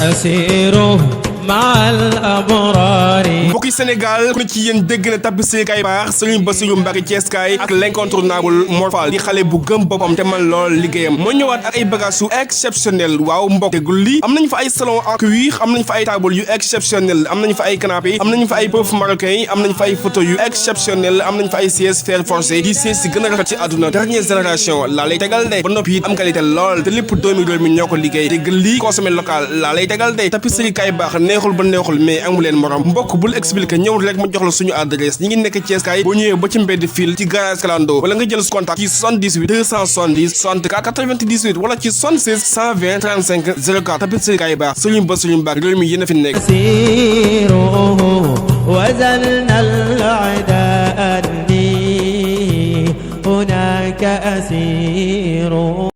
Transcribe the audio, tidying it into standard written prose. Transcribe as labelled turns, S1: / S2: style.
S1: أسير مع الأبرار.
S2: mbokki Sénégal ku ne ci yéen dégg na tapissier kay baax Serigne Bassirou Mbacké Thiès kaay ak l'incontournable Mor Fall di xale bu gëm boppam te man lool liggéeyam moo ñëwaat ak ay bagages yu exceptionnel waaw mbokk déggul lii am nañ fa ay salon en cuir am nañ fa ay table yu exceptionnel am nañ fa ay canapé am nañ fa ay peuf marocain am nañ fa ay photo yu exceptionnel am nañ fa ay sièges fer forcé di sièges si gën a rafet ci àdduna dernière génération laa lay tegal de ba noppi it am qualité lool te lépp doomi réew mi ñoo ko liggéey dégg lii consommé local laa lay tegal de tapisserie kay baax neexul ba neexul mais amu leen morom mbokk bul expliqué ñëw rek ma jox la suñu adresse ñi ngi nekk Thiès kaay boo ñëwee ba ci mbedd fil ci garage Kalando wala nga jël contact ci 78 270 64 98 wala ci 76 120 35 04 tapisserie kay baax Serigne Bassirou Mbacké réew mi yéen a fi nekk
S1: وزلنا العداء أني هناك أسير